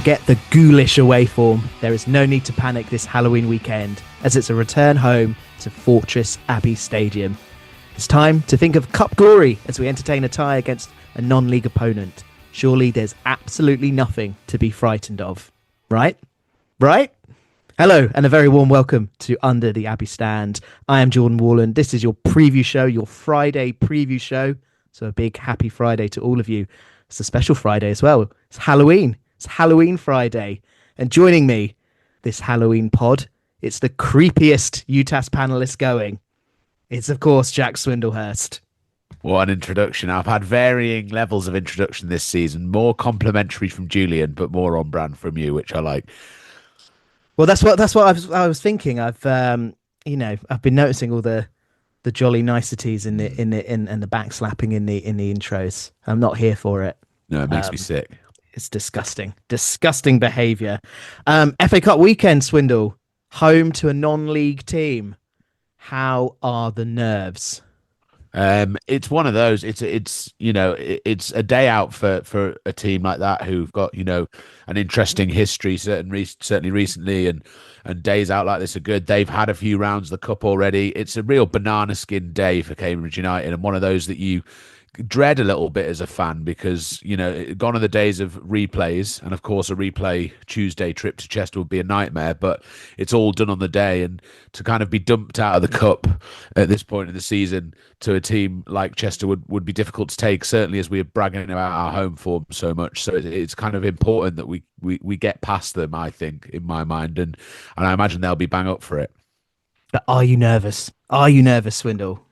Forget the ghoulish away form. There is no need to panic this Halloween weekend, as it's a return home to Fortress Abbey Stadium. It's time to think of cup glory as we entertain a tie against a non-league opponent. Surely there's absolutely nothing to be frightened of. Right? Right? Hello, and a very warm welcome to Under the Abbey Stand. I am Jordan Warland. This is your preview show, your Friday preview show. So a big happy Friday to all of you. It's a special Friday as well. It's Halloween. It's Halloween Friday. And joining me this Halloween pod, it's the creepiest UTAS panelist going. It's, of course, Jack Swindlehurst. What an introduction. I've had varying levels of introduction this season. More complimentary from Julian, but more on brand from you, which I like. Well, that's what I was thinking. I've been noticing all the jolly niceties in the backslapping in the intros. I'm not here for it. No, it makes me sick. It's disgusting behaviour. FA Cup weekend, Swindle, home to a non-league team. How are the nerves? It's one of those. It's a day out for a team like that who've got an interesting history, certainly recently, and days out like this are good. They've had a few rounds of the cup already. It's a real banana skin day for Cambridge United, and one of those that you dread a little bit as a fan because gone are the days of replays, and of course a replay Tuesday trip to Chester would be a nightmare, but it's all done on the day, and to kind of be dumped out of the cup at this point in the season to a team like Chester would be difficult to take, certainly as we're bragging about our home form so much. So it's kind of important that we get past them, I think, in my mind, and I imagine they'll be bang up for it. But are you nervous, Swindle?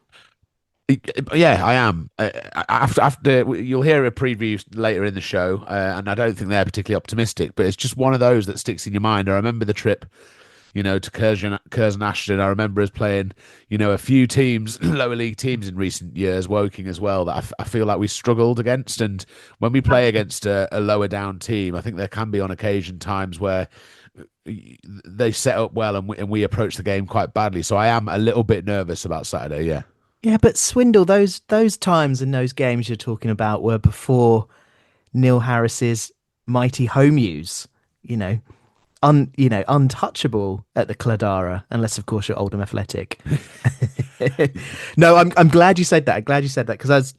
Yeah, I am. After you'll hear a preview later in the show, and I don't think they're particularly optimistic, but it's just one of those that sticks in your mind. I remember the trip, to Curzon Ashton. I remember us playing, a few teams, lower league teams in recent years, Woking as well, that I feel like we struggled against. And when we play against a lower down team, I think there can be on occasion times where they set up well and we approach the game quite badly. So I am a little bit nervous about Saturday. Yeah. Yeah, but Swindle, those times and those games you're talking about were before Neil Harris's mighty home use, untouchable at the Cladara, unless of course you're Oldham Athletic. No, I'm glad you said that. Because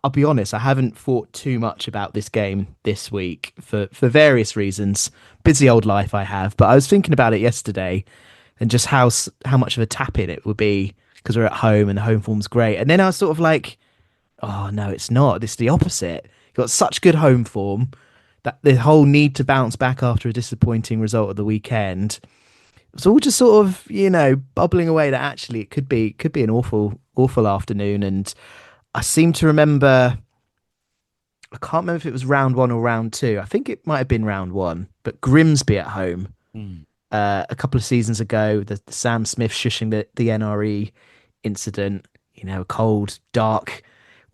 I'll be honest, I haven't thought too much about this game this week for various reasons. Busy old life I have, but I was thinking about it yesterday and just how much of a tap in it would be, because we're at home and the home form's great. And then I was sort of like, oh, no, it's not. It's the opposite. You've got such good home form that the whole need to bounce back after a disappointing result of the weekend, it's all just sort of, bubbling away that actually it could be an awful afternoon. And I seem to remember, I can't remember if it was round one or round two. I think it might have been round one, but Grimsby at home a couple of seasons ago, the Sam Smith shushing the NRE incident, a cold, dark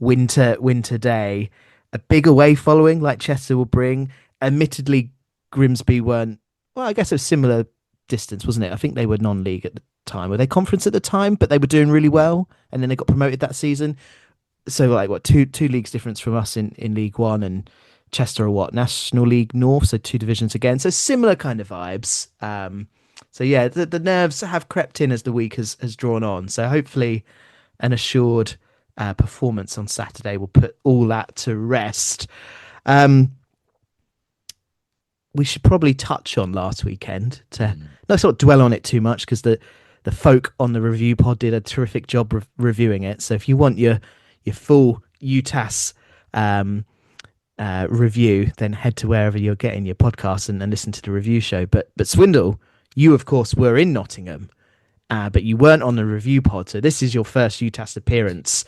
winter day, a big away following like Chester will bring. Admittedly, Grimsby weren't, well, I guess a similar distance, wasn't it? I think they were non-league at the time. Were they conference at the time? But they were doing really well, and then they got promoted that season. So like what, two leagues difference from us in League One, and Chester are National League North, so two divisions again. So similar kind of vibes. So yeah, the nerves have crept in as the week has drawn on. So hopefully an assured performance on Saturday will put all that to rest. We should probably touch on last weekend to not sort of dwell on it too much, because the folk on the review pod did a terrific job reviewing it. So if you want your full UTAS review, then head to wherever you're getting your podcasts and listen to the review show. But Swindle, you of course were in Nottingham, but you weren't on the review pod, so this is your first UTAS appearance.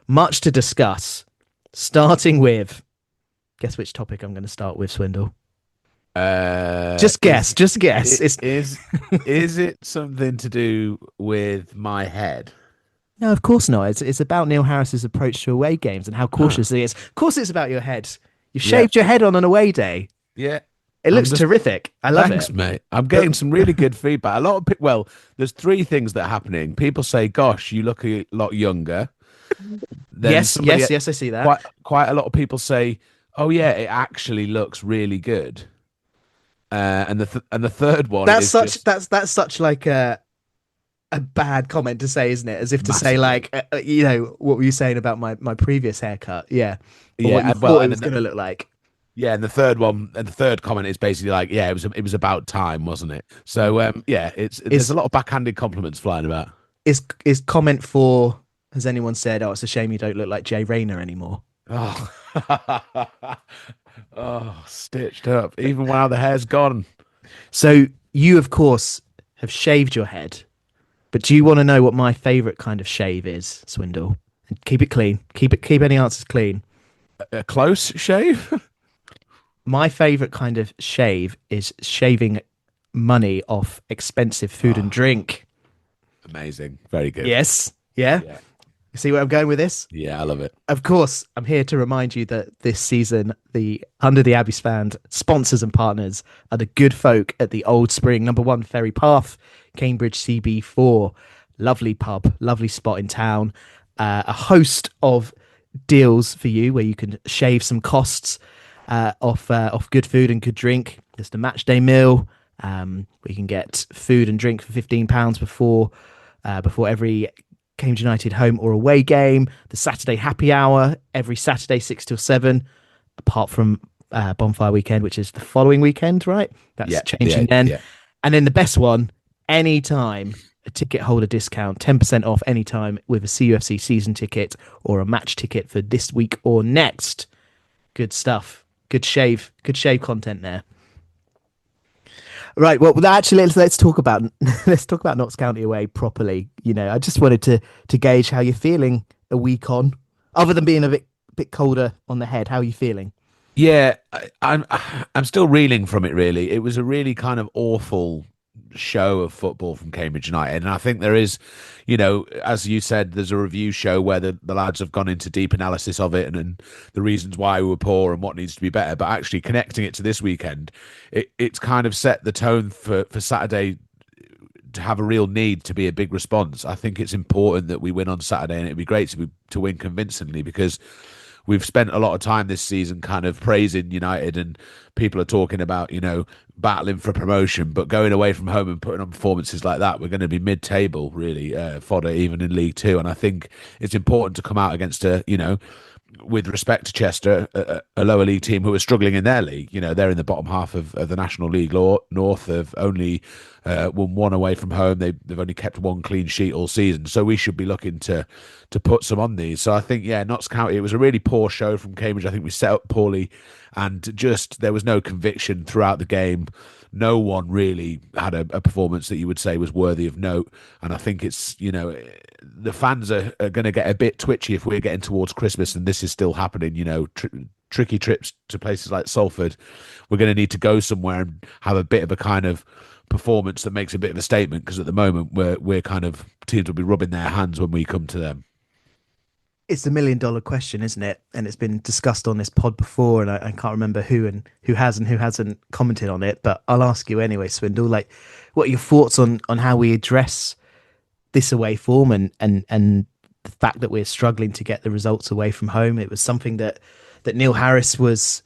Much to discuss, starting with, guess which topic I'm going to start with, Swindle? Just guess. Is it something to do with my head? No, of course not. It's about Neil Harris's approach to away games and how cautious he is. Of course it's about your head. You've shaved your head on an away day. Yeah. It looks terrific. I love it. Thanks, mate. I'm getting some really good feedback. A lot of well, there's three things that are happening. People say, "Gosh, you look a lot younger." Then yes, I see that. Quite a lot of people say, "Oh yeah, it actually looks really good." And the third one That's is such just that's such like a bad comment to say, isn't it? As if to say massively. like, what were you saying about my previous haircut? Yeah, or what Yeah, you and well, thought it and was then going to look like. yeah, and the third one, and the third comment is basically like, yeah, it was about time, wasn't it? So yeah, it's there's Is a lot of backhanded compliments flying about. is comment four? Has anyone said, "Oh, it's a shame you don't look like Jay Rayner anymore"? Oh, oh, stitched up. Even while the hair's gone. So you, of course, have shaved your head, but do you want to know what my favorite kind of shave is, Swindle? And keep it clean. Keep any answers clean. A close shave. My favorite kind of shave is shaving money off expensive food and Oh, drink. amazing. Very good. Yes. Yeah. Yeah. You see where I'm going with this? Yeah, I love it. Of course, I'm here to remind you that this season, the Under the Abbey Stand sponsors and partners are the good folk at the Old Spring, number one Ferry Path, Cambridge CB4. Lovely pub, lovely spot in town. A host of deals for you where you can shave some costs off good food and good drink. There's the Matchday Meal. We can get food and drink for £15 before every Cambridge United home or away game. The Saturday happy hour every Saturday 6 till 7, apart from bonfire weekend, which is the following weekend, right? That's Yeah, changing yeah, then. yeah. And then the best one, anytime a ticket holder discount, 10% off anytime with a CUFC season ticket or a match ticket for this week or next. Good stuff. Good shave content there. Right. Well, actually, let's talk about let's talk about Notts County away properly. I just wanted to gauge how you're feeling a week on, other than being a bit colder on the head. How are you feeling? Yeah, I'm still reeling from it. Really, it was a really kind of awful show of football from Cambridge United, and I think there is, as you said, there's a review show where the lads have gone into deep analysis of it and the reasons why we were poor and what needs to be better. But actually connecting it to this weekend, it's kind of set the tone for Saturday to have a real need to be a big response. I think it's important that we win on Saturday, and it'd be great to win convincingly because we've spent a lot of time this season kind of praising United, and people are talking about, battling for promotion, but going away from home and putting on performances like that, we're going to be mid-table, really, fodder even in League Two. And I think it's important to come out against with respect to Chester, a lower league team who are struggling in their league. They're in the bottom half of the National League North. Have only won one away from home. They've only kept one clean sheet all season. So we should be looking to put some on these. So I think, yeah, Notts County, it was a really poor show from Cambridge. I think we set up poorly, and just there was no conviction throughout the game. No one really had a performance that you would say was worthy of note. And I think it's, the fans are going to get a bit twitchy if we're getting towards Christmas and this is still happening. Tricky trips to places like Salford. We're going to need to go somewhere and have a bit of a kind of performance that makes a bit of a statement, because at the moment we're kind of, teams will be rubbing their hands when we come to them. It's the $1 million question, isn't it? And it's been discussed on this pod before, and I can't remember who has and who hasn't commented on it. But I'll ask you anyway, Swindle. Like, what are your thoughts on how we address this away form and the fact that we're struggling to get the results away from home? It was something that Neil Harris was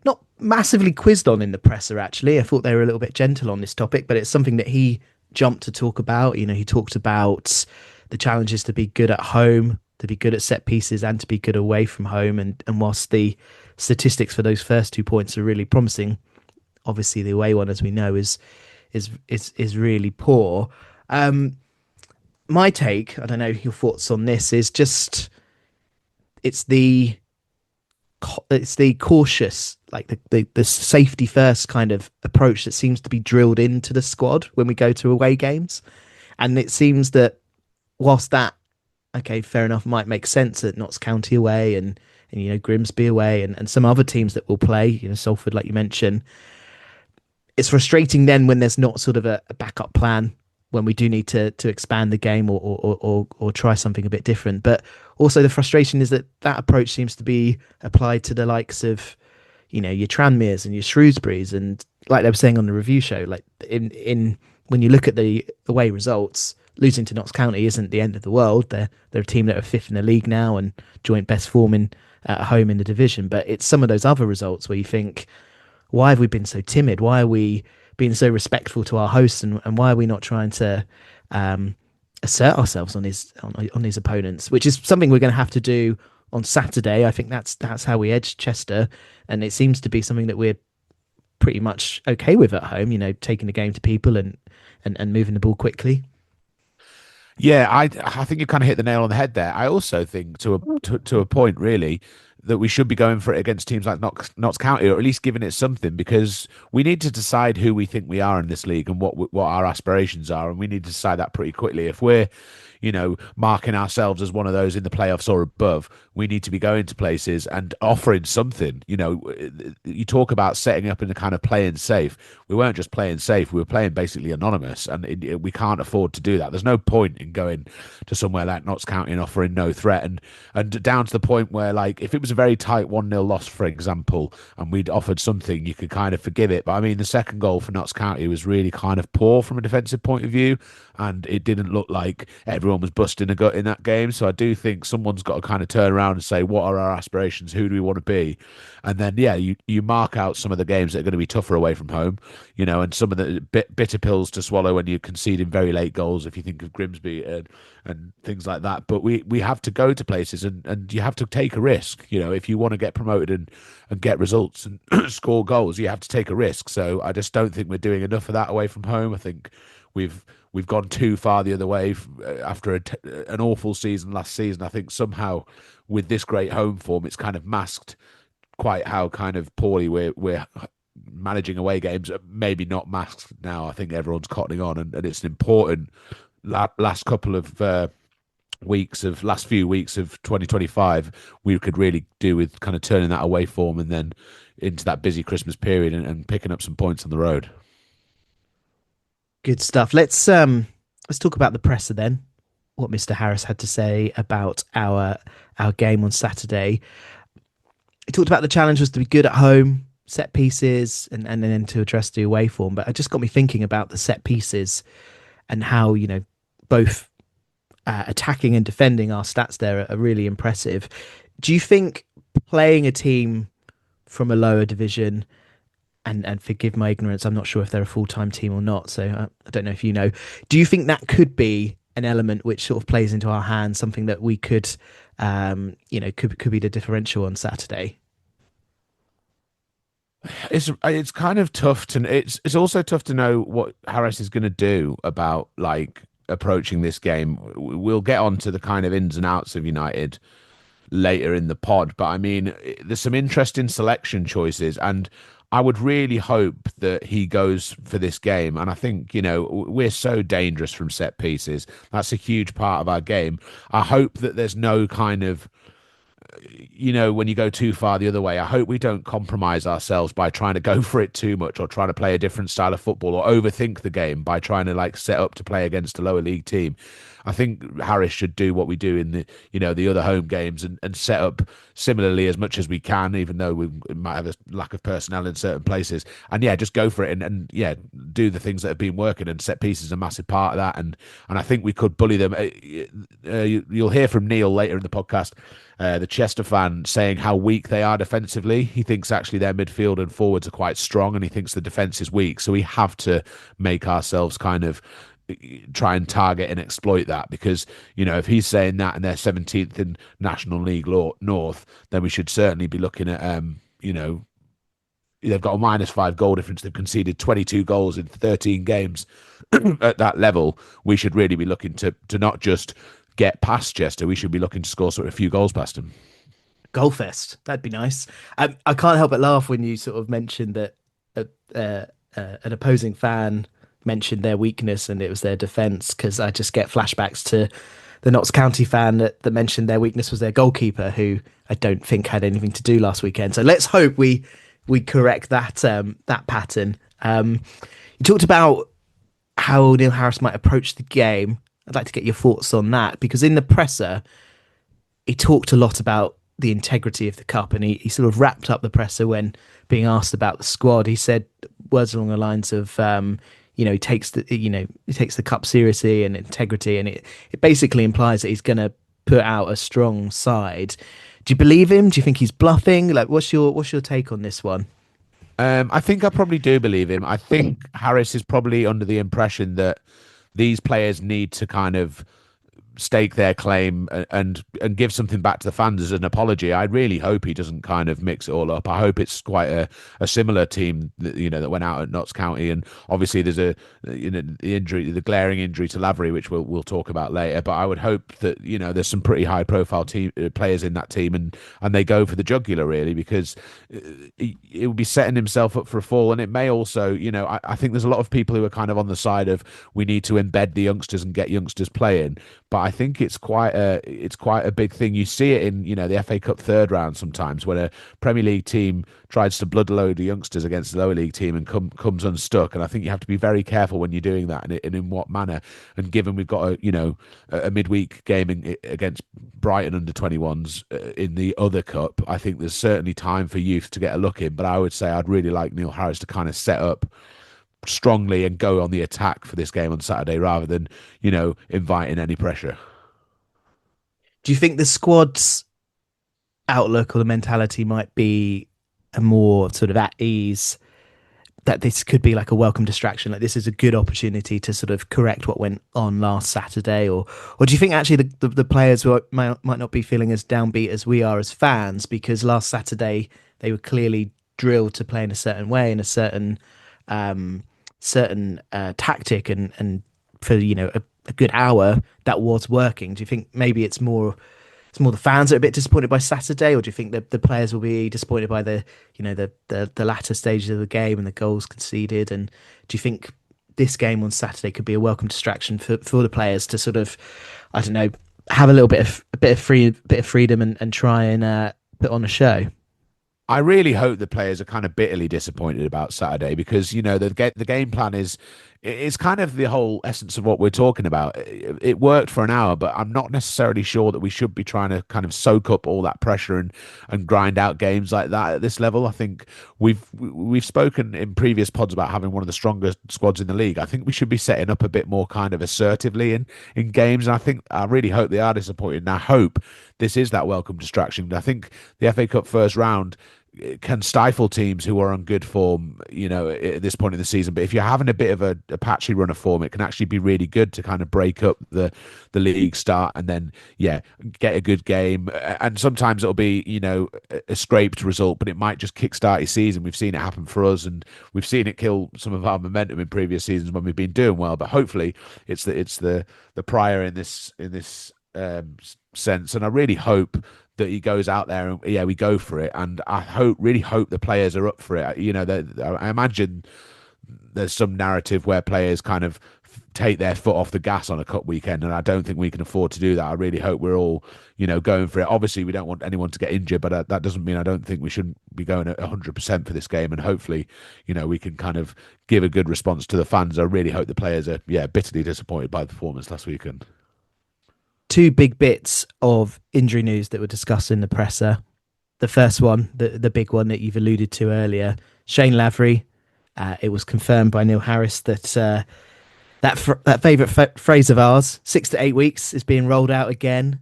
not massively quizzed on in the presser. Actually, I thought they were a little bit gentle on this topic, but it's something that he jumped to talk about. He talked about the challenges to be good at home, to be good at set pieces, and to be good away from home. And whilst the statistics for those first 2 points are really promising, obviously the away one, as we know, is really poor. My take, I don't know your thoughts on this, is just it's the cautious, like the safety first kind of approach that seems to be drilled into the squad when we go to away games. And it seems that whilst that, okay, fair enough, might make sense at Notts County away and Grimsby away and some other teams that will play, Salford, like you mentioned. It's frustrating then when there's not sort of a backup plan when we do need to expand the game or try something a bit different. But also the frustration is that approach seems to be applied to the likes of, your Tranmeres and your Shrewsburys. And like they were saying on the review show, like in when you look at the away results, losing to Notts County isn't the end of the world. They're a team that are fifth in the league now and joint best form at home in the division. But it's some of those other results where you think, why have we been so timid? Why are we being so respectful to our hosts, and why are we not trying to assert ourselves on his opponents? Which is something we're going to have to do on Saturday. I think that's how we edge Chester, and it seems to be something that we're pretty much okay with at home. Taking the game to people and moving the ball quickly. Yeah, I think you kind of hit the nail on the head there. I also think to a point really that we should be going for it against teams like Notts County, or at least giving it something, because we need to decide who we think we are in this league and what our aspirations are, and we need to decide that pretty quickly. If we're marking ourselves as one of those in the playoffs or above, we need to be going to places and offering something. You talk about setting up and kind of playing safe. We weren't just playing safe; we were playing basically anonymous, and we can't afford to do that. There's no point in going to somewhere like Notts County and offering no threat, and down to the point where, like, if it was a very tight 1-0 loss, for example, and we'd offered something, you could kind of forgive it. But I mean, the second goal for Notts County was really kind of poor from a defensive point of view, and it didn't look like everyone was busting a gut in that game. So I do think someone's got to kind of turn around and say, what are our aspirations? Who do we want to be? And then, yeah, you mark out some of the games that are going to be tougher away from home, and some of the bitter pills to swallow when you're conceding very late goals, if you think of Grimsby and things like that. But we have to go to places, and you have to take a risk. If you want to get promoted and get results and score goals, you have to take a risk. So I just don't think we're doing enough of that away from home. I think we've gone too far the other way after an awful season last season. I think somehow with this great home form, it's kind of masked quite how kind of poorly we're managing away games. Maybe not masked now. I think everyone's cottoning on, and it's an important last couple of last few weeks of 2025. We could really do with kind of turning that away form and then into that busy Christmas period and picking up some points on the road. Good stuff. Let's talk about the presser then. What Mr. Harris had to say about our game on Saturday. He talked about the challenge was to be good at home, set pieces, and then to address the away form. But it just got me thinking about the set pieces and how both attacking and defending, our stats there are really impressive. Do you think playing a team from a lower division, and forgive my ignorance, I'm not sure if they're a full-time team or not, so I don't know if you know. Do you think that could be an element which sort of plays into our hands, something that we could, could be the differential on Saturday? It's kind of tough it's also tough to know what Harris is going to do about, like, approaching this game. We'll get on to the kind of ins and outs of United later in the pod, but I mean, there's some interesting selection choices, and I would really hope that he goes for this game. And I think, we're so dangerous from set pieces. That's a huge part of our game. I hope that there's no kind of, when you go too far the other way, I hope we don't compromise ourselves by trying to go for it too much, or trying to play a different style of football, or overthink the game by trying to, like, set up to play against a lower league team. I think Harris should do what we do in the other home games, and set up similarly as much as we can, even though we might have a lack of personnel in certain places. And yeah, just go for it, and yeah, do the things that have been working, and set pieces are a massive part of that. And I think we could bully them. You'll hear from Neil later in the podcast, the Chester fan, saying how weak they are defensively. He thinks actually their midfield and forwards are quite strong, and he thinks the defense is weak. So we have to make ourselves kind of try and target and exploit that, because if he's saying that and they're 17th in National League North, then we should certainly be looking at they've got a -5 goal difference. They've conceded 22 goals in 13 games. At that level, we should really be looking to not just get past Chester. We should be looking to score sort of a few goals past them. Goalfest, that'd be nice. I can't help but laugh when you sort of mentioned that an opposing fan mentioned their weakness and it was their defence, because I just get flashbacks to the Notts County fan that mentioned their weakness was their goalkeeper, who I don't think had anything to do last weekend. So let's hope we correct that pattern. You talked about how Neil Harris might approach the game. I'd like to get your thoughts on that, because in the presser, he talked a lot about the integrity of the cup, and he sort of wrapped up the presser when being asked about the squad. He said words along the lines of, he takes the cup seriously and integrity, and it basically implies that he's going to put out a strong side. Do you believe him? Do you think he's bluffing? Like, what's your take on this one? I think I probably do believe him. I think Harris is probably under the impression that these players need to kind of stake their claim and give something back to the fans as an apology. I really hope he doesn't kind of mix it all up. I hope it's quite a similar team that that went out at Notts County, and obviously there's the glaring injury to Lavery, which we'll talk about later. But I would hope that there's some pretty high profile team players in that team, and they go for the jugular really, because it would be setting himself up for a fall. And it may also, I think there's a lot of people who are kind of on the side of we need to embed the youngsters and get youngsters playing. But I think it's quite a big thing. You see it in the FA Cup third round sometimes when a Premier League team tries to bloodload the youngsters against the lower league team and comes unstuck. And I think you have to be very careful when you're doing that and in what manner. And given we've got a midweek game against Brighton under 21s in the other cup, I think there's certainly time for youth to get a look in. But I would say I'd really like Neil Harris to kind of set up strongly and go on the attack for this game on Saturday rather than, inviting any pressure. Do you think the squad's outlook or the mentality might be a more sort of at ease, that this could be like a welcome distraction, like this is a good opportunity to sort of correct what went on last Saturday, or do you think actually the players might not be feeling as downbeat as we are as fans, because last Saturday they were clearly drilled to play in a certain way, in a certain tactic, and for a good hour that was working? Do you think maybe it's more the fans that are a bit disappointed by Saturday, or do you think that the players will be disappointed by the latter stages of the game and the goals conceded? And do you think this game on Saturday could be a welcome distraction for the players to sort of, I don't know, have a bit of freedom and try and put on a show? I really hope the players are kind of bitterly disappointed about Saturday, because the game plan is kind of the whole essence of what we're talking about. It worked for an hour, but I'm not necessarily sure that we should be trying to kind of soak up all that pressure and grind out games like that at this level. I think we've spoken in previous pods about having one of the strongest squads in the league. I think we should be setting up a bit more kind of assertively in games, and I really hope they are disappointed. And I hope this is that welcome distraction. I think the FA Cup first round can stifle teams who are on good form, at this point in the season. But if you're having a bit of a patchy run of form, it can actually be really good to kind of break up the league start and then, get a good game. And sometimes it'll be, a scraped result, but it might just kickstart your season. We've seen it happen for us, and we've seen it kill some of our momentum in previous seasons when we've been doing well. But hopefully it's the prior in this sense. And I really hope that he goes out there and we go for it. And I really hope the players are up for it. I imagine there's some narrative where players kind of take their foot off the gas on a cup weekend, and I don't think we can afford to do that. I really hope we're all, going for it. Obviously, we don't want anyone to get injured, but that doesn't mean I don't think we shouldn't be going at 100% for this game. And hopefully, we can kind of give a good response to the fans. I really hope the players are, bitterly disappointed by the performance last weekend. Two big bits of injury news that were discussed in the presser. The first one, the big one that you've alluded to earlier, Shane Lavery. It was confirmed by Neil Harris that that favourite phrase of ours, 6 to 8 weeks, is being rolled out again.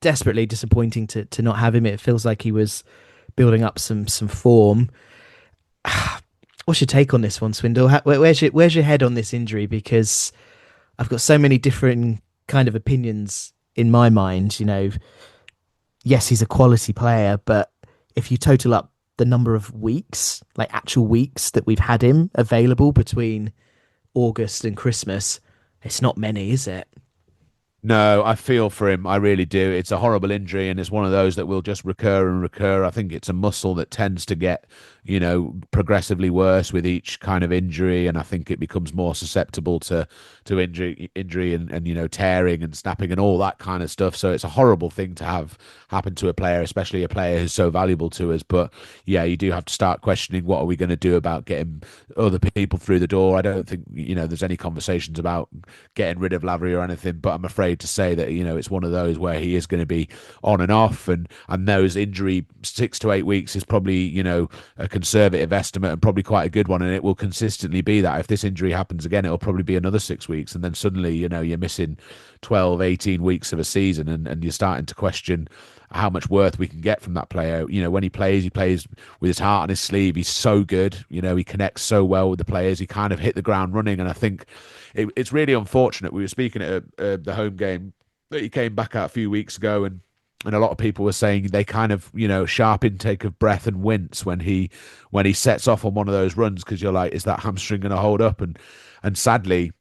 Desperately disappointing to not have him. It feels like he was building up some form. What's your take on this one, Swindle? Where's your head on this injury? Because I've got so many different kind of opinions in my mind. Yes, he's a quality player, but if you total up the number of weeks, like actual weeks that we've had him available between August and Christmas, it's not many, is it? No, I feel for him. I really do. It's a horrible injury, and it's one of those that will just recur and recur. I think it's a muscle that tends to get, progressively worse with each kind of injury, and I think it becomes more susceptible to injury and tearing and snapping and all that kind of stuff. So it's a horrible thing to have happen to a player, especially a player who's so valuable to us. But you do have to start questioning, what are we going to do about getting other people through the door? I don't think there's any conversations about getting rid of Lavery or anything, but I'm afraid to say that it's one of those where he is going to be on and off, and those injury 6 to 8 weeks is probably a conservative estimate and probably quite a good one, and it will consistently be that. If this injury happens again, it'll probably be another 6 weeks, and then suddenly you're missing 12-18 weeks of a season, and you're starting to question how much worth we can get from that player. You know, when he plays with his heart on his sleeve. He's so good. You know, he connects so well with the players. He kind of hit the ground running, and I think it's really unfortunate. We were speaking at the home game that he came back out a few weeks ago, and a lot of people were saying they kind of, you know, sharp intake of breath and wince when he sets off on one of those runs, because you're like, is that hamstring going to hold up? And sadly,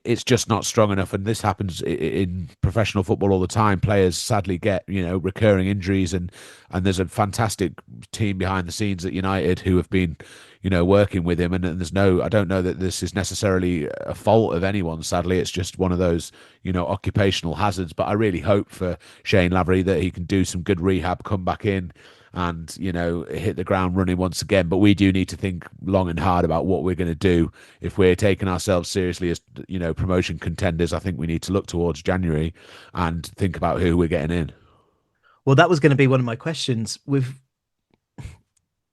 it's just not strong enough. And this happens in professional football all the time. Players sadly get, you know, recurring injuries, and there's a fantastic team behind the scenes at United who have been, you know, working with him. And there's no, I don't know that this is necessarily a fault of anyone. Sadly, it's just one of those, you know, occupational hazards. But I really hope for Shane Lavery that he can do some good rehab, come back in, and, you know, hit the ground running once again. But we do need to think long and hard about what we're going to do if we're taking ourselves seriously as, you know, promotion contenders. I think we need to look towards January and think about who we're getting in. Well, that was going to be one of my questions. With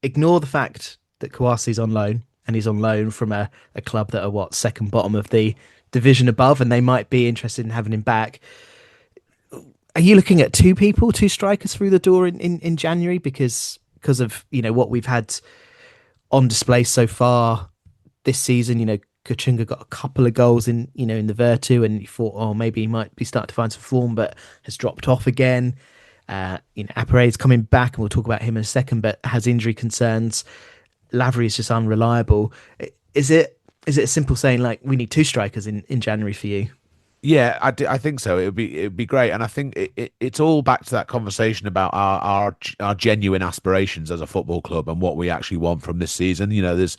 ignore the fact that Kouassi's on loan, and he's on loan from a club that are what, second bottom of the division above, and they might be interested in having him back. Are you looking at two strikers through the door in January because of, you know, what we've had on display so far this season? You know, Kachunga got a couple of goals in, you know, in the Virtu, and you thought, oh, maybe he might be starting to find some form, but has dropped off again. You know, Appare's coming back, and we'll talk about him in a second, but has injury concerns. Lavery is just unreliable. Is it a simple saying like we need two strikers in January for you? Yeah, I think so. It would be great, and I think it's all back to that conversation about our genuine aspirations as a football club and what we actually want from this season. You know, there's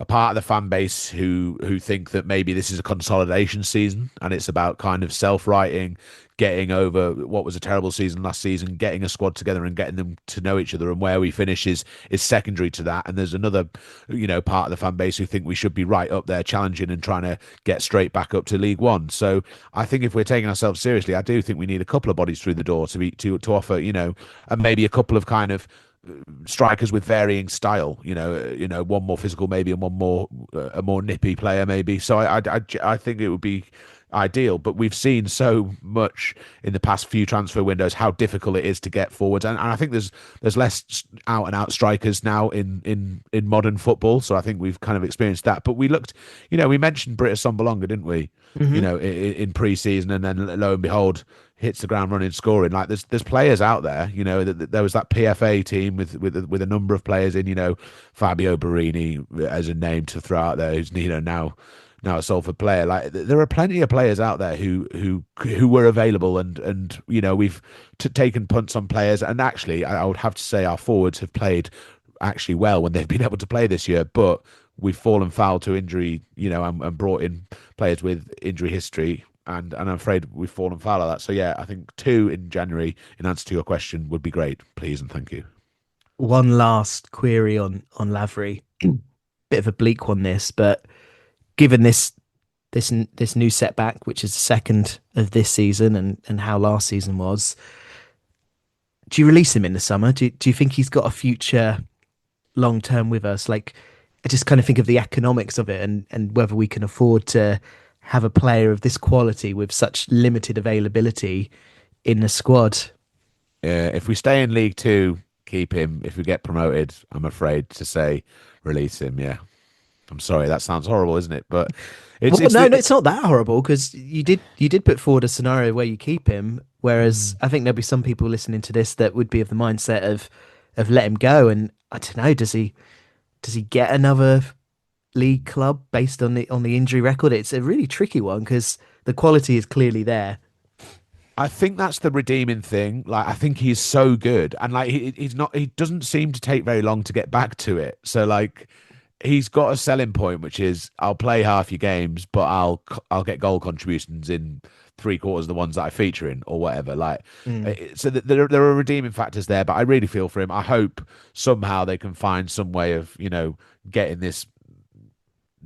a part of the fan base who think that maybe this is a consolidation season and it's about kind of self-righting, getting over what was a terrible season last season, getting a squad together and getting them to know each other, and where we finish is secondary to that. And there's another, you know, part of the fan base who think we should be right up there challenging and trying to get straight back up to League One. So I think if we're taking ourselves seriously, I do think we need a couple of bodies through the door to offer, you know, and maybe a couple of kind of strikers with varying style, one more physical maybe, and one more a more nippy player maybe. So I think it would be ideal, but we've seen so much in the past few transfer windows how difficult it is to get forwards, and I think there's less out and out strikers now in modern football. So I think we've kind of experienced that. But we looked, we mentioned Britta Sombolonga, didn't we? Hmm. In pre-season, and then lo and behold, hits the ground running, scoring. Like there's players out there. There was that PFA team with a number of players in. Fabio Barini as a name to throw out there, who's now a Salford player. Like there are plenty of players out there who were available, and we've taken punts on players. And actually, I would have to say our forwards have played actually well when they've been able to play this year, but we've fallen foul to injury, and brought in players with injury history. And I'm afraid we've fallen foul of that. So yeah, I think 2 in January, in answer to your question, would be great. Please and thank you. One last query on Lavery. Bit of a bleak one, this, but given this new setback, which is the second of this season, and how last season was, do you release him in the summer? Do you think he's got a future long term with us? Like, I just kind of think of the economics of it, and whether we can afford to have a player of this quality with such limited availability in the squad. If we stay in League Two, keep him. If we get promoted, I'm afraid to say release him. Yeah, I'm sorry. That sounds horrible, isn't it? But it's Well, it's no, the, it's not that horrible, because you did put forward a scenario where you keep him, whereas I think there'll be some people listening to this that would be of the mindset of let him go, and I don't know, does he get another league club based on the injury record? It's a really tricky one because the quality is clearly there. I think that's the redeeming thing. Like, I think he's so good, and like he's not. He doesn't seem to take very long to get back to it. So like, he's got a selling point, which is I'll play half your games, but I'll get goal contributions in three-quarters of the ones that I feature in, or whatever. Like, Mm. so there are redeeming factors there. But I really feel for him. I hope somehow they can find some way of getting this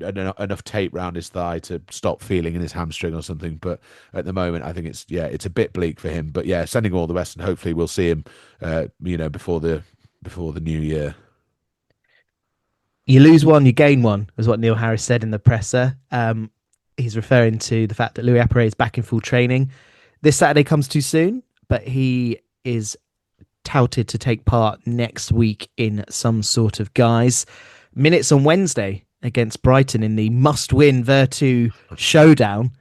enough tape round his thigh to stop feeling in his hamstring or something. But at the moment, I think it's a bit bleak for him. But yeah, sending all the best, and hopefully we'll see him, before the new year. You lose one, you gain one, is what Neil Harris said in the presser. He's referring to the fact that Louis Appere is back in full training. This Saturday comes too soon, but he is touted to take part next week in some sort of guise. Minutes on Wednesday against Brighton in the must-win Vertu showdown.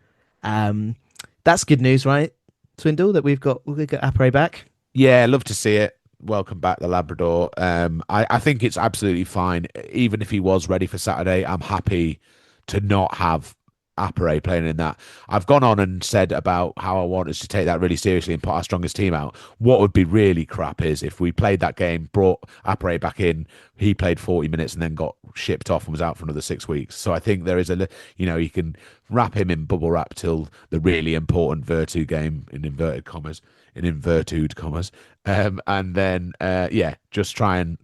Um, that's good news, right, Swindle? That we've got Apre back. Yeah, love to see it. Welcome back, the Labrador. I think it's absolutely fine. Even if he was ready for Saturday, I'm happy to not have Appere playing in that. I've gone on and said about how I want us to take that really seriously and put our strongest team out. What would be really crap is if we played that game, brought Appere back in, he played 40 minutes and then got shipped off and was out for another 6 weeks. So I think there is you can wrap him in bubble wrap till the really important Vertu game in inverted commas, and then just try and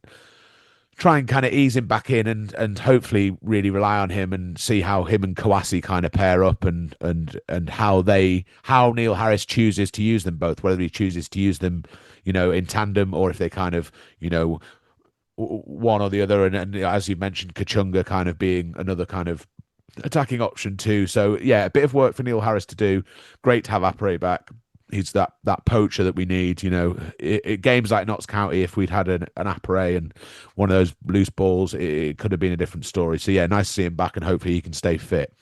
kind of ease him back in and hopefully really rely on him and see how him and Kouassi kind of pair up and how Neil Harris chooses to use them both, whether he chooses to use them, in tandem, or if they kind of, one or the other. And as you mentioned, Kachunga kind of being another kind of attacking option too. So yeah, a bit of work for Neil Harris to do. Great to have Appere back. He's that poacher that we need. Games like Notts County, if we'd had an Appere and one of those loose balls, it could have been a different story. So yeah, nice to see him back, and hopefully he can stay fit.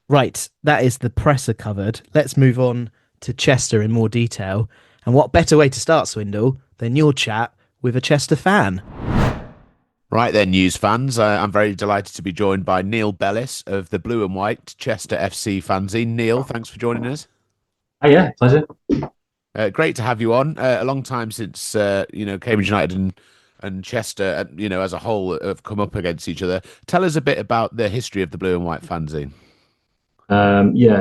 Right, that is the presser covered. Let's move on to Chester in more detail. And what better way to start, Swindle, than your chat with a Chester fan? Right then, news fans, I'm very delighted to be joined by Neil Bellis of the Blue and White Chester FC fanzine. Neil, thanks for joining us. Oh, yeah, pleasure. Great to have you on. A long time since Cambridge United and Chester, as a whole, have come up against each other. Tell us a bit about the history of the Blue and White fanzine.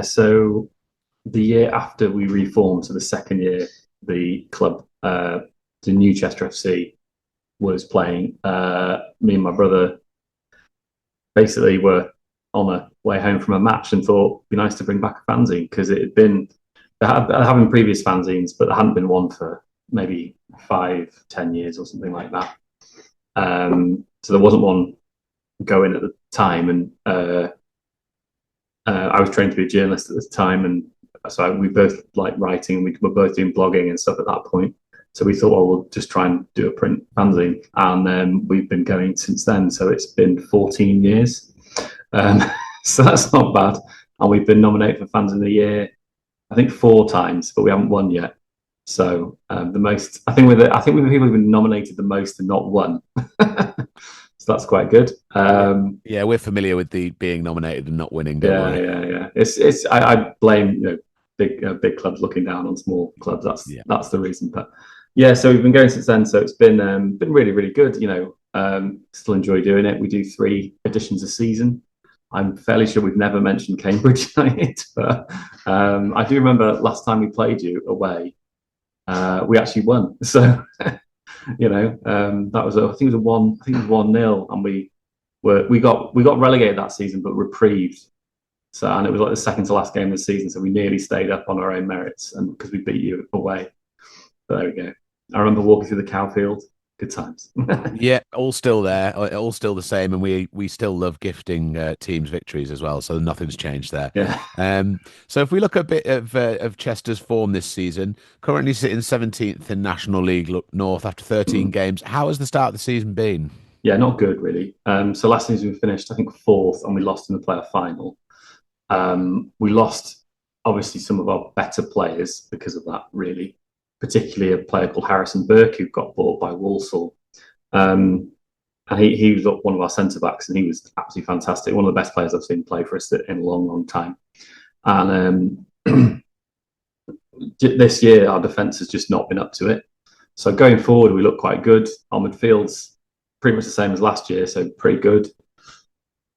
So the year after we reformed, so the second year, the club, the new Chester FC, was playing. Me and my brother basically were on a way home from a match and thought it'd be nice to bring back a fanzine, because it had been having previous fanzines, but there hadn't been one for maybe 5-10 years or something like that. So there wasn't one going at the time, and I was trained to be a journalist at the time, and so we both liked writing. We were both doing blogging and stuff at that point. So we thought, well, we'll just try and do a print fanzine, and we've been going since then. So it's been 14 years. So that's not bad. And we've been nominated for Fans of the Year, I think 4 times, but we haven't won yet. So the most, I think we're the people who've been nominated the most and not won. So that's quite good. Yeah, we're familiar with the being nominated and not winning. Yeah. I blame big clubs looking down on small clubs. That's the reason. But yeah, so we've been going since then. So it's been really, really good. Still enjoy doing it. We do 3 editions a season. I'm fairly sure we've never mentioned Cambridge United, but I do remember last time we played you away, we actually won. So that was I think it was 1-0, and we got relegated that season, but reprieved. So, and it was like the second to last game of the season, so we nearly stayed up on our own merits, and because we beat you away. But there we go. I remember walking through the Cowfield. Good times. Yeah, all still there, all still the same, and we still love gifting teams victories as well. So nothing's changed there. Yeah. So if we look at a bit of Chester's form this season, currently sitting 17th in National League North after 13 games. How has the start of the season been? Yeah, not good really. So last season we finished, I think, 4th, and we lost in the playoff final. We lost obviously some of our better players because of that, really. Particularly a player called Harrison Burke, who got bought by Walsall. And he was one of our centre-backs, and he was absolutely fantastic. One of the best players I've seen play for us in a long, long time. And this year, our defence has just not been up to it. So going forward, we look quite good. Our midfield's pretty much the same as last year, so pretty good.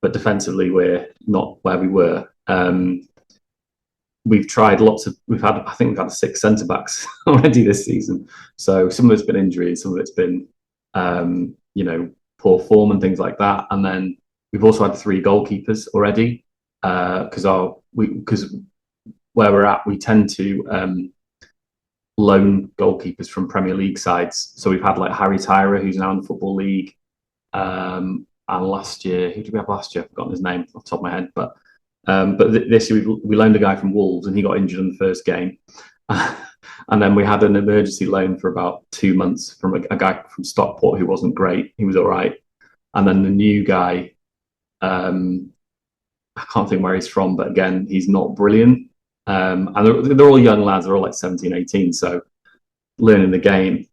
But defensively, we're not where we were. We've tried I think we've had 6 centre backs already this season. So some of it's been injuries, some of it's been, poor form and things like that. And then we've also had 3 goalkeepers already, because where we're at, we tend to loan goalkeepers from Premier League sides. So we've had like Harry Tyra, who's now in the Football League. And last year, who did we have last year? I've forgotten his name off the top of my head, but this year we loaned a guy from Wolves, and he got injured in the first game. And then we had an emergency loan for about 2 months from a guy from Stockport who wasn't great. He was all right. And then the new guy, I can't think where he's from, but again, he's not brilliant. And they're all young lads. They're all like 17, 18. So learning the game.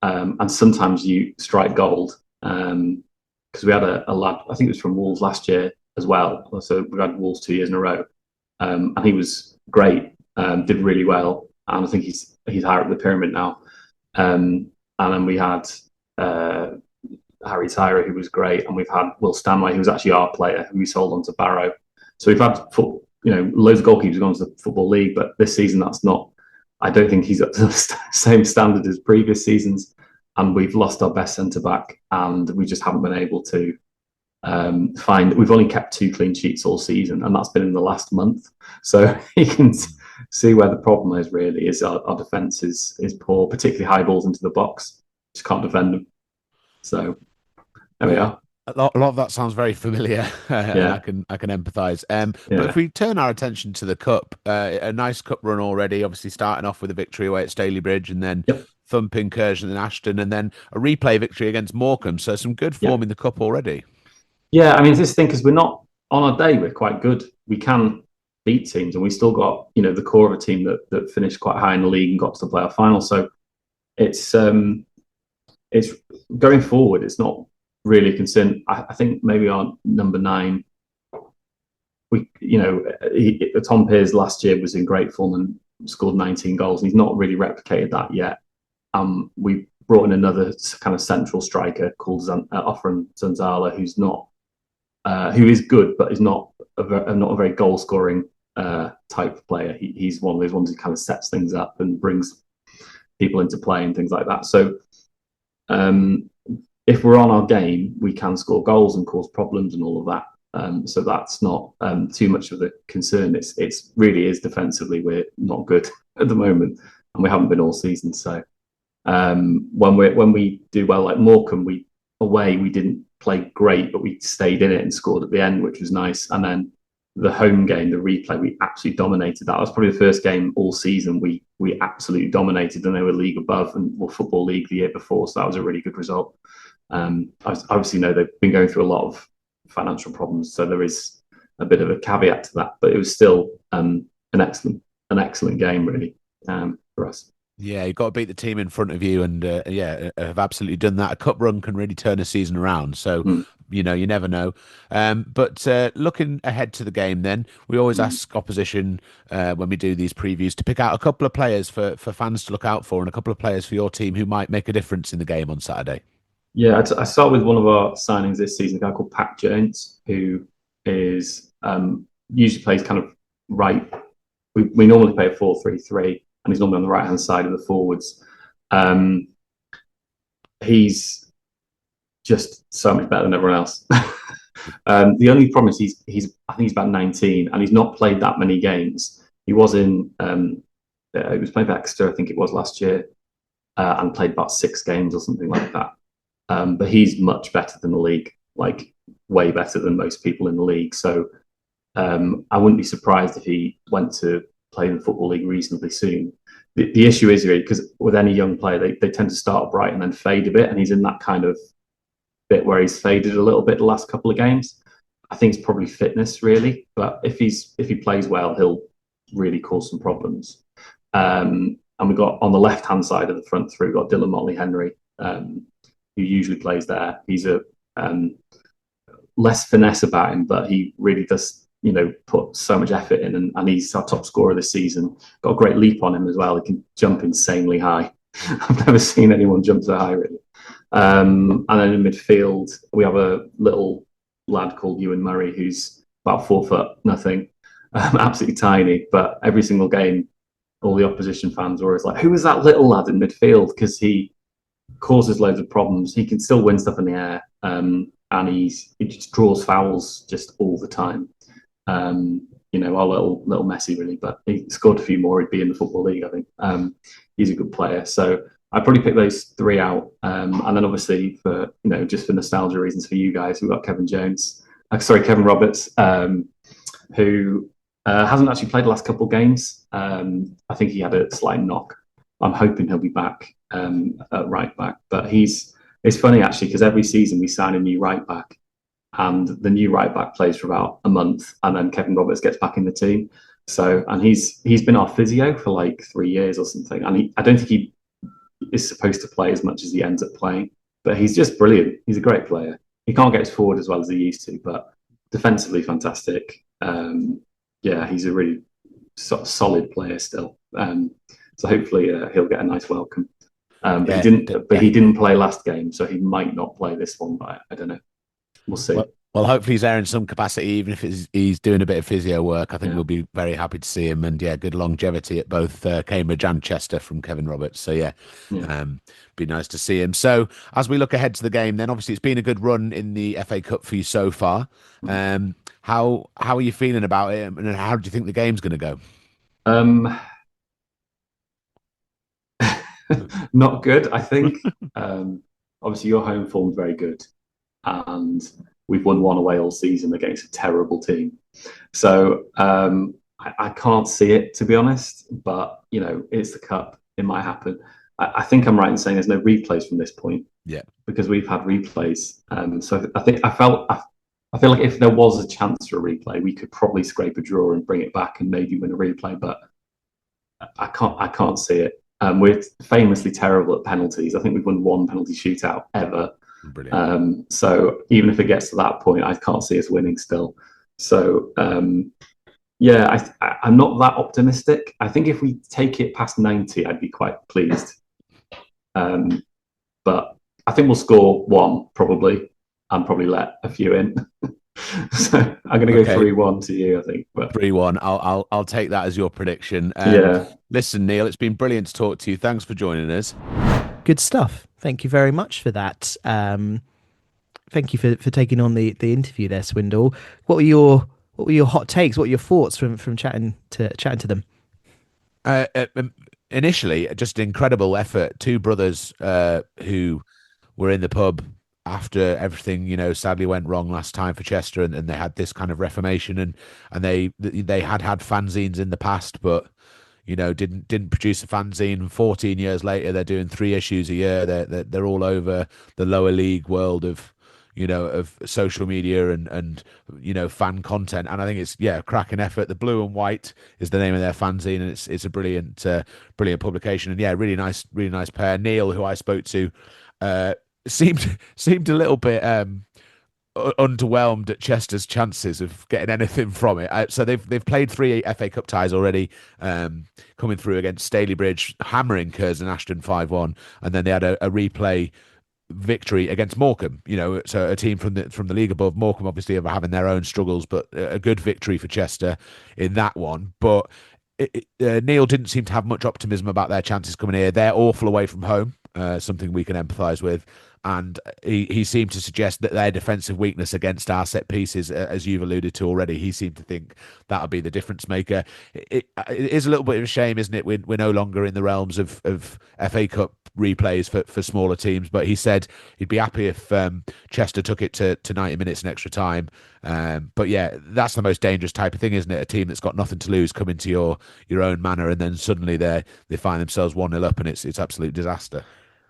And sometimes you strike gold. Because we had a lad, I think it was from Wolves last year as well. So we've had Wolves 2 years in a row. And he was great, did really well. And I think he's higher up the pyramid now. And then we had Harry Tyra, who was great. And we've had Will Stanway, who was actually our player, who we sold on to Barrow. So we've had loads of goalkeepers gone to the Football League, but this season I don't think he's up to the same standard as previous seasons. And we've lost our best centre-back, and we just haven't been able to we've only kept 2 clean sheets all season, and that's been in the last month. So you can see where the problem is really, is our defence is poor, particularly high balls into the box. Just can't defend them. So there we are. A lot of that sounds very familiar. Yeah. I can empathise. But if we turn our attention to the cup, a nice cup run already. Obviously, starting off with a victory away at Stalybridge, and then thump incursion in Ashton, and then a replay victory against Morecambe. So some good form in the cup already. Yeah, I mean, this thing, because we're not on our day, we're quite good. We can beat teams, and we still got the core of a team that finished quite high in the league and got to the playoff final. So it's going forward. It's not really a concern. I think maybe our number 9. Tom Pearce last year was in great form and scored 19 goals. And he's not really replicated that yet. We brought in another kind of central striker called Ofran Zanzala, who is good, but is not a very goal scoring type of player. He's one of those ones who kind of sets things up and brings people into play and things like that. So if we're on our game, we can score goals and cause problems and all of that. So that's not too much of a concern. It's really is defensively we're not good at the moment, and we haven't been all season. So when we do well, like Morecambe, we didn't play great, but we stayed in it and scored at the end, which was nice. And then the home game, the replay, we absolutely dominated that. That was probably the first game all season we absolutely dominated, and they were league above and were Football League the year before, so that was a really good result. I obviously know they've been going through a lot of financial problems, so there is a bit of a caveat to that, but it was still an excellent game really for us. Yeah, you've got to beat the team in front of you, and have absolutely done that. A cup run can really turn a season around, so you never know. But looking ahead to the game, then we always ask opposition when we do these previews to pick out a couple of players for fans to look out for, and a couple of players for your team who might make a difference in the game on Saturday. Yeah, I start with one of our signings this season, a guy called Pat Jones, who is usually plays kind of right. We normally play a 4-3-3. And he's normally on the right-hand side of the forwards. He's just so much better than everyone else. The only problem is I think he's about 19, and he's not played that many games. He was in, he was playing for Exeter, I think it was last year, and played about 6 games or something like that. But he's much better than the league, like way better than most people in the league. So I wouldn't be surprised if he went to play in the Football League reasonably soon. The issue is really, because with any young player, they tend to start bright and then fade a bit, and he's in that kind of bit where he's faded a little bit the last couple of games. I think it's probably fitness really, but if he plays well, he'll really cause some problems. And we got on the left-hand side of the front three, we've got Dylan Motley-Henry, who usually plays there. He's a less finesse about him, but he really does put so much effort in, and he's our top scorer this season. Got a great leap on him as well. He can jump insanely high. I've never seen anyone jump so high, really. And then in midfield, we have a little lad called Ewan Murray, who's about 4 foot nothing, absolutely tiny. But every single game, all the opposition fans were always like, "Who is that little lad in midfield?" Because he causes loads of problems. He can still win stuff in the air, and he just draws fouls just all the time. Our little Messi really, but he scored a few more, he'd be in the Football League, I think. He's a good player, so I'd probably pick those 3 out, and then obviously for just for nostalgia reasons for you guys, we've got Kevin Roberts, who Hasn't actually played the last couple of games. I think he had a slight knock. I'm hoping he'll be back at right back. But it's funny actually because every season we sign a new right back, and the new right back plays for about a month, and then Kevin Roberts gets back in the team. So, and he's been our physio for like 3 years or something, and I don't think he is supposed to play as much as he ends up playing. But he's just brilliant. He's a great player. He can't get us forward as well as he used to, but defensively fantastic. Yeah, he's a really solid player still. So hopefully he'll get a nice welcome. But he didn't play last game, so he might not play this one. But I don't know. We'll see. Well, hopefully he's there in some capacity, even if he's doing a bit of physio work. I think we'll be very happy to see him. And yeah, good longevity at both Cambridge and Chester from Kevin Roberts. So yeah. Be nice to see him. So as we look ahead to the game, then obviously it's been a good run in the FA Cup for you so far. How are you feeling about it, and how do you think the game's going to go? Not good, I think. Obviously, your home form's very good, and we've won one away all season against a terrible team. So I can't see it, to be honest. But it's the cup; it might happen. I think I'm right in saying there's no replays from this point. Yeah, because we've had replays. So I feel like if there was a chance for a replay, we could probably scrape a draw and bring it back and maybe win a replay. But I can't see it. We're famously terrible at penalties. I think we've won one penalty shootout ever. Brilliant. So even if it gets to that point, I can't see us winning still. So yeah, I'm not that optimistic. I think if we take it past 90, I'd be quite pleased. But I think we'll score one probably, and probably let a few in. So I'm going to go 3-1 to you, I think. But 3-1. I'll take that as your prediction. Listen, Neil, it's been brilliant to talk to you. Thanks for joining us. Good stuff. Thank you very much for that. Thank you for taking on the interview there, Swindle. What were your hot takes? What were your thoughts from chatting to them? Initially, just incredible effort. Two brothers who were in the pub after everything, sadly went wrong last time for Chester, and they had this kind of reformation, and they had fanzines in the past, but didn't produce a fanzine. 14 years later, they're doing 3 issues a year. They're all over the lower league world of of social media and fan content, and I think it's a cracking effort. The Blue and White is the name of their fanzine, and it's a brilliant publication, and really nice pair. Neil, who I spoke to, seemed a little bit underwhelmed at Chester's chances of getting anything from it. So they've played 3 FA Cup ties already, coming through against Stalybridge, hammering Curzon Ashton 5-1, and then they had a replay victory against Morecambe, so a team from the league above. Morecambe obviously are having their own struggles, but a good victory for Chester in that one. But Neil didn't seem to have much optimism about their chances coming here. They're awful away from home, something we can empathise with. And he seemed to suggest that their defensive weakness against our set pieces, as you've alluded to already, he seemed to think that would be the difference maker. It is a little bit of a shame, isn't it? We're no longer in the realms of FA Cup replays for smaller teams, but he said he'd be happy if Chester took it to 90 minutes in extra time. But yeah, that's the most dangerous type of thing, isn't it? A team that's got nothing to lose come into your own manor, and then suddenly they find themselves 1-0 up, and it's absolute disaster.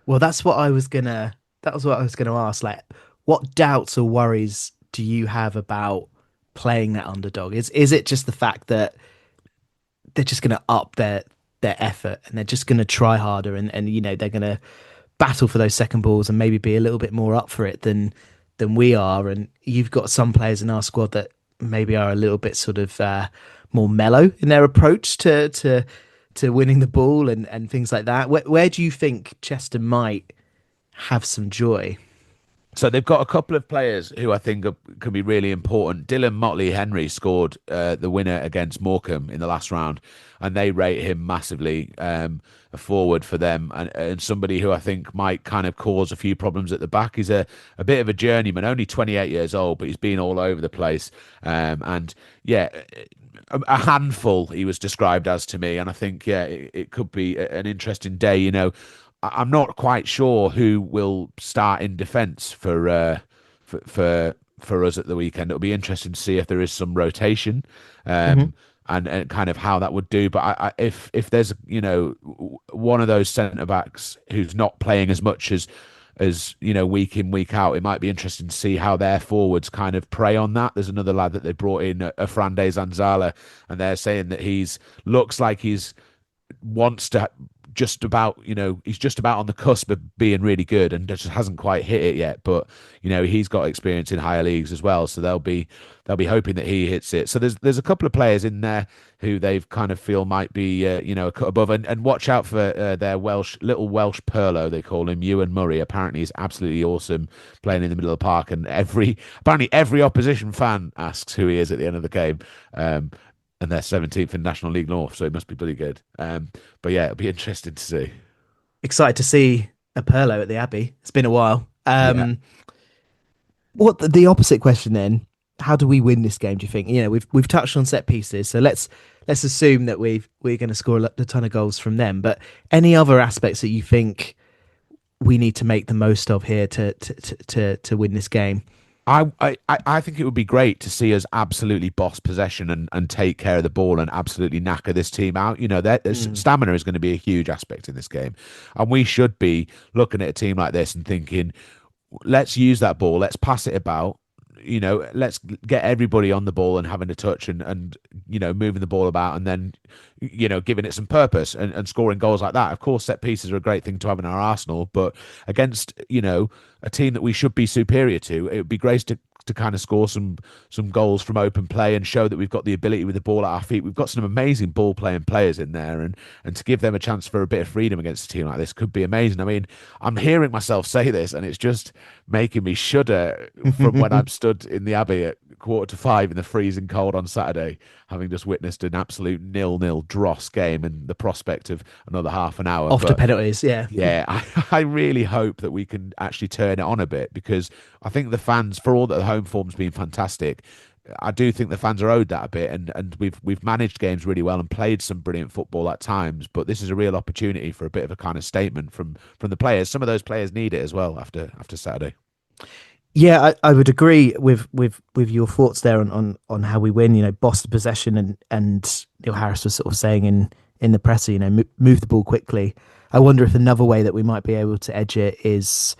Well, that was what I was gonna ask. Like, what doubts or worries do you have about playing that underdog? Is it just the fact that they're just going to up their effort, and they're just going to try harder, and they're going to battle for those second balls and maybe be a little bit more up for it than we are? And you've got some players in our squad that maybe are a little bit sort of more mellow in their approach to winning the ball and things like that. Where do you think Chester might have some joy? So they've got a couple of players who I think can be really important. Dylan Motley Henry scored the winner against Morecambe in the last round, and they rate him massively, a forward for them, and somebody who I think might kind of cause a few problems at the back. He's a bit of a journeyman, only 28 years old, but he's been all over the place. And yeah, a handful he was described as to me, and I think it could be an interesting day. I'm not quite sure who will start in defence for us at the weekend. It'll be interesting to see if there is some rotation. and kind of how that would do. But if there's one of those centre backs who's not playing as much as week in week out, it might be interesting to see how their forwards kind of prey on that. There's another lad that they brought in, Frande Zanzala, and they're saying that looks like he's wants to just about he's just about on the cusp of being really good and just hasn't quite hit it yet, but he's got experience in higher leagues as well, so they'll be hoping that he hits it. So there's a couple of players in there who they've kind of feel might be a cut above, and watch out for their little Welsh Perlo, they call him, Ewan Murray. Apparently he's absolutely awesome playing in the middle of the park, and apparently every opposition fan asks who he is at the end of the game. And they're 17th in National League North, so it must be pretty good. But yeah, it'll be interesting to see. Excited to see a Perlo at the Abbey. It's been a while. Yeah. What the opposite question then? How do we win this game? Do you think? We've touched on set pieces, so let's assume that we're going to score a ton of goals from them. But any other aspects that you think we need to make the most of here to win this game? I think it would be great to see us absolutely boss possession and take care of the ball and absolutely knacker this team out. Stamina is going to be a huge aspect in this game, and we should be looking at a team like this and thinking, let's use that ball, let's pass it about. Let's get everybody on the ball and having a touch and moving the ball about, and then giving it some purpose and scoring goals like that. Of course, set pieces are a great thing to have in our arsenal, but against a team that we should be superior to, it would be great to kind of score some goals from open play and show that we've got the ability with the ball at our feet. We've got some amazing ball playing players in there, and to give them a chance for a bit of freedom against a team like this could be amazing. I mean, I'm hearing myself say this and it's just making me shudder from when I'm stood in the Abbey at 4:45 in the freezing cold on Saturday, having just witnessed an absolute 0-0 dross game and the prospect of another half an hour after penalties. I really hope that we can actually turn it on a bit, because I think the fans, for all that the home form's been fantastic, I do think the fans are owed that a bit, and we've managed games really well and played some brilliant football at times, but this is a real opportunity for a bit of a kind of statement from the players. Some of those players need it as well after Saturday. Yeah, I would agree with your thoughts there on how we win. Boss the possession, and Neil Harris was sort of saying in the presser, move the ball quickly. I wonder if another way that we might be able to edge it is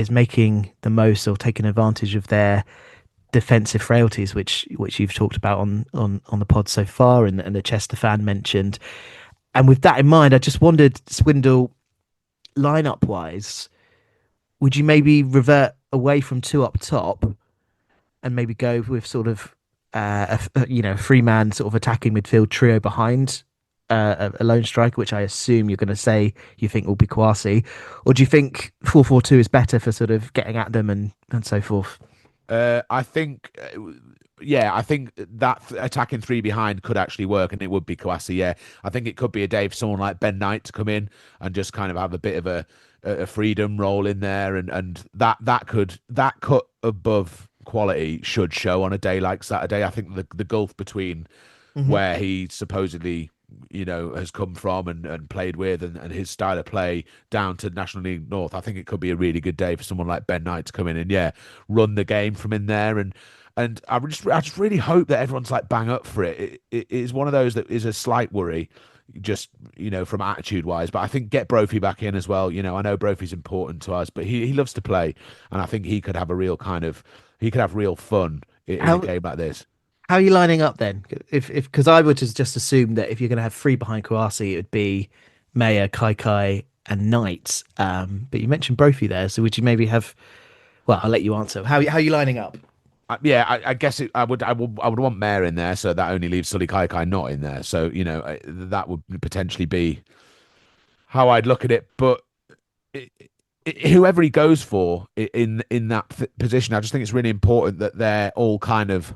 making the most or taking advantage of their defensive frailties, which you've talked about on the pod so far, and the Chester fan mentioned. And with that in mind, I just wondered, Swindle, lineup wise, would you maybe revert away from two up top and maybe go with sort of a 3-man sort of attacking midfield trio behind a lone striker, which I assume you're going to say you think will be Kouassi, or do you think 4-4-2 is better for sort of getting at them and so forth? I think that attacking three behind could actually work, and it would be Kouassi. Yeah, I think it could be a day for someone like Ben Knight to come in and just kind of have a bit of a freedom role in there, and that cut above quality should show on a day like Saturday. I think the gulf between where he supposedly has come from and played with and his style of play down to National League North, I think it could be a really good day for someone like Ben Knight to come in and run the game from in there, and I just really hope that everyone's like bang up for it. It is one of those that is a slight worry, just from attitude wise, but I think get Brophy back in as well. I know Brophy's important to us, but he loves to play, and I think he could have real fun in a game like this. How are you lining up then? Because I would just assume that if you're going to have three behind Kouassi, it would be Mayer, Kai, and Knight. But you mentioned Brophy there, so would you maybe have? Well, I'll let you answer. How are you lining up? I guess I would want Mayer in there, so that only leaves Sully Kai not in there. So that would potentially be how I'd look at it. But whoever he goes for in that position, I just think it's really important that they're all kind of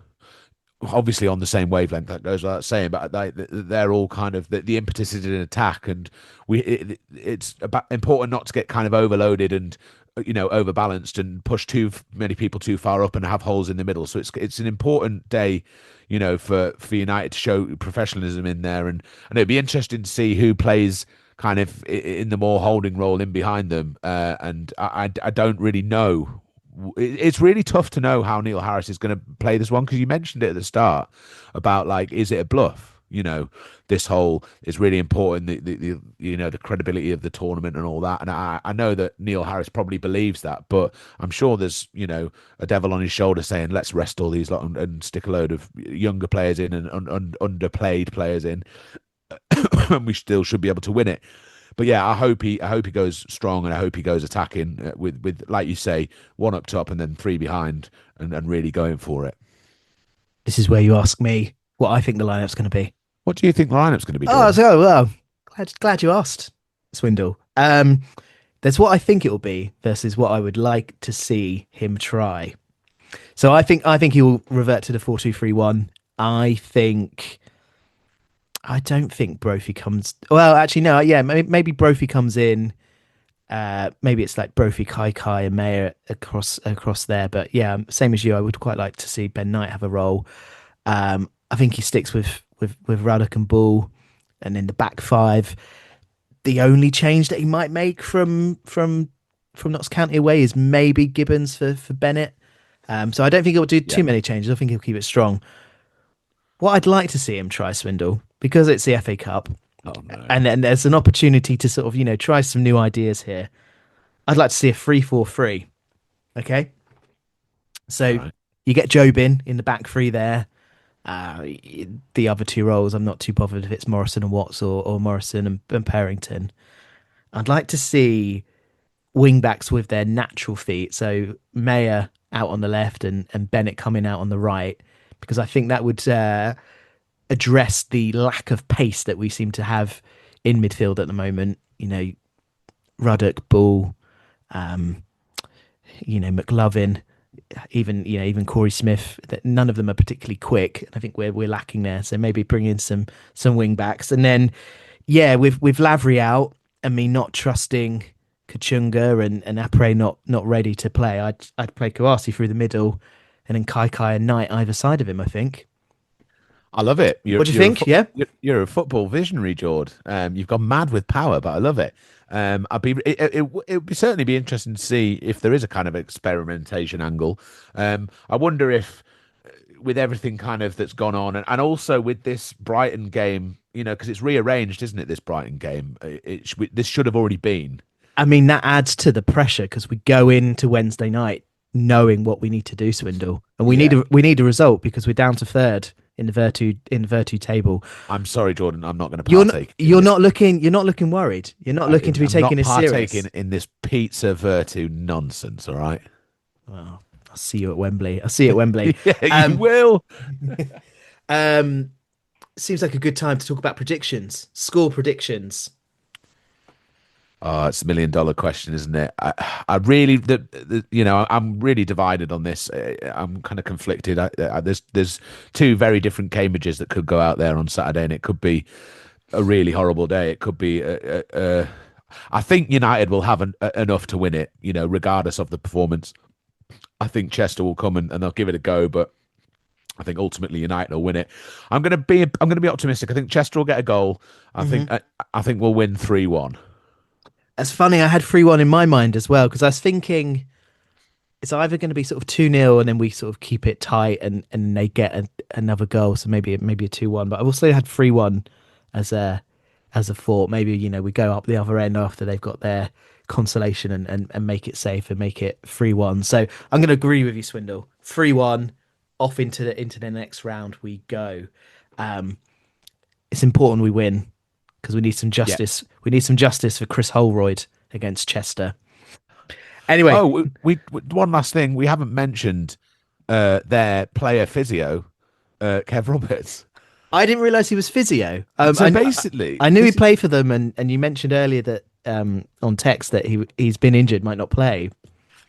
obviously on the same wavelength. That goes without saying, but they're all kind of the impetus is in attack, and it's important not to get kind of overloaded and overbalanced and push too many people too far up and have holes in the middle. So it's an important day, for United to show professionalism in there, and it'd be interesting to see who plays kind of in the more holding role in behind them. And I don't really know it's really tough to know how Neil Harris is going to play this one, because you mentioned it at the start about, like, is it a bluff? This whole is really important, the credibility of the tournament and all that. And I know that Neil Harris probably believes that, but I'm sure there's, a devil on his shoulder saying, let's rest all these lot and stick a load of younger players in and underplayed players in, and we still should be able to win it. But yeah, I hope he goes strong, and I hope he goes attacking with like you say, one up top and then three behind, and really going for it. This is where you ask me what I think the lineup's going to be. What do you think the lineup's going to be? Oh, so well, glad you asked, Swindle. There's what I think it will be versus what I would like to see him try. So I think he will revert to the 4-2-3-1. I don't think Brophy comes. Well, actually, no. Yeah, maybe Brophy comes in. Maybe it's like Brophy, Kai, and Mayer across there. But yeah, same as you. I would quite like to see Ben Knight have a role. I think he sticks with Ruddock and Bull, and in the back five, the only change that he might make from Notts County away is maybe Gibbons for Bennett. So I don't think he'll do too many changes. I think he'll keep it strong. What I'd like to see him try, Swindle, because it's the FA Cup, and then there's an opportunity to sort of try some new ideas here. I'd like to see a 3-4-3. Okay, so you get Jobin in the back three there. The other two roles, I'm not too bothered if it's Morrison and Watts or Morrison and Parrington. I'd like to see wing backs with their natural feet. So Mayer out on the left and Bennett coming out on the right, because I think that would address the lack of pace that we seem to have in midfield at the moment. Ruddock, Bull, McLovin, even Corey Smith. That none of them are particularly quick, and I think we're lacking there. So maybe bring in some wing backs, and then with Lavery out and me not trusting Kachunga and Apre not ready to play, I'd play Kouassi through the middle, and then Kai and Knight either side of him. I think. I love it. What do you think? You're a football visionary, Jord. You've gone mad with power, but I love it. It would certainly be interesting to see if there is a kind of experimentation angle. I wonder if, with everything kind of that's gone on, and also with this Brighton game, because it's rearranged, isn't it? This Brighton game, this should have already been. I mean, that adds to the pressure because we go into Wednesday night knowing what we need to do, Swindle, and we need a result because we're down to third in the Virtu table. I'm sorry, Jordan. I'm not going to partake. You're not looking worried. You're not looking to be taking this serious. I'm not partaking in this pizza Virtu nonsense. All right. Well, I'll see you at Wembley. Yeah, you will. Seems like a good time to talk about predictions. Score predictions. Oh, it's $1 million question, isn't it? I really, I'm really divided on this. I'm kind of conflicted. There's two very different Cambridges that could go out there on Saturday, and it could be a really horrible day. It could be. I think United will have enough to win it, regardless of the performance. I think Chester will come and they'll give it a go, but I think ultimately United will win it. I'm going to be optimistic. I think Chester will get a goal. I think we'll win 3-1. That's funny. I had 3-1 in my mind as well, because I was thinking it's either going to be sort of 2-0 and then we sort of keep it tight and they get another goal. So maybe a 2-1. But I also had 3-1 as a thought. Maybe, we go up the other end after they've got their consolation and make it safe and make it 3-1. So I'm going to agree with you, Swindle. 3-1, off into the next round we go. It's important we win, because we need some justice. Yeah. We need some justice for Chris Holroyd against Chester. Anyway, we one last thing. We haven't mentioned their player physio, Kev Roberts. I didn't realise he was physio. Basically, I knew he played for them, and you mentioned earlier that on text that he's been injured, might not play.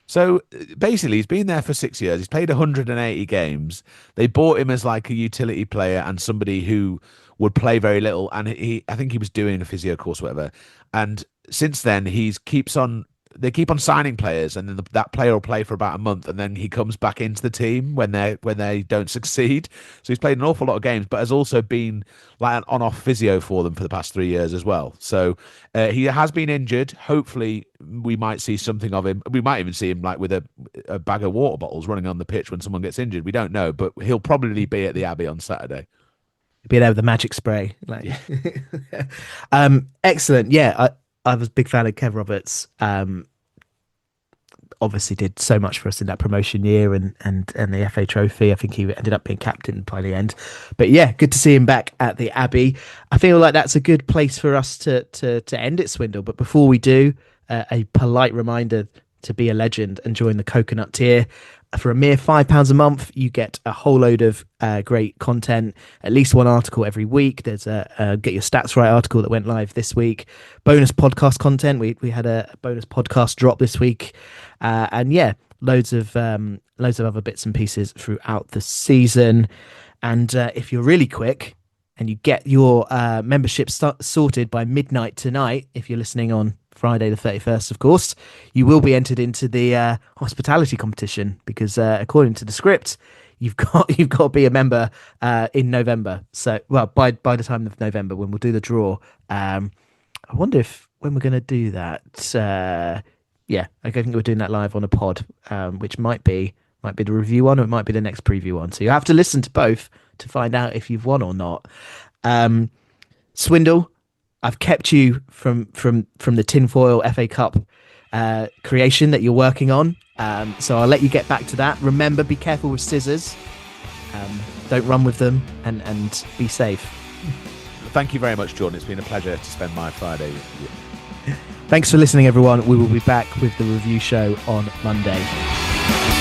So basically, he's been there for 6 years. He's played 180 games. They bought him as like a utility player and somebody who would play very little. And I think he was doing a physio course or whatever. And since then, he keeps on they keep on signing players, and then that player will play for about a month, and then he comes back into the team when they don't succeed. So he's played an awful lot of games, but has also been like an on-off physio for them for the past 3 years as well. So he has been injured. Hopefully, we might see something of him. We might even see him like with a bag of water bottles running on the pitch when someone gets injured. We don't know, but he'll probably be at the Abbey on Saturday. Be there with the magic spray. Like, excellent. Yeah, I was a big fan of Kev Roberts. Obviously did so much for us in that promotion year and the FA Trophy. I think he ended up being captain by the end. But yeah, good to see him back at the Abbey. I feel like that's a good place for us to end it, Swindle. But before we do, a polite reminder to be a legend and join the coconut tier. For a mere £5 a month, you get a whole load of great content, at least one article every week. There's a Get Your Stats Right article that went live this week. Bonus podcast content. We had a bonus podcast drop this week. And yeah, loads of other bits and pieces throughout the season. And if you're really quick and you get your membership sorted by midnight tonight, if you're listening on Friday the 31st, of course, you will be entered into the hospitality competition, because according to the script, you've got to be a member in November. So, well, by the time of November, when we'll do the draw, I wonder when we're going to do that. Yeah, I think we're doing that live on a pod, which might be the review one, or it might be the next preview one. So you have to listen to both to find out if you've won or not. Swindle, I've kept you from the tinfoil FA Cup creation that you're working on. So I'll let you get back to that. Remember, be careful with scissors. Don't run with them, and be safe. Thank you very much, Jordan. It's been a pleasure to spend my Friday with you. Thanks for listening, everyone. We will be back with the review show on Monday.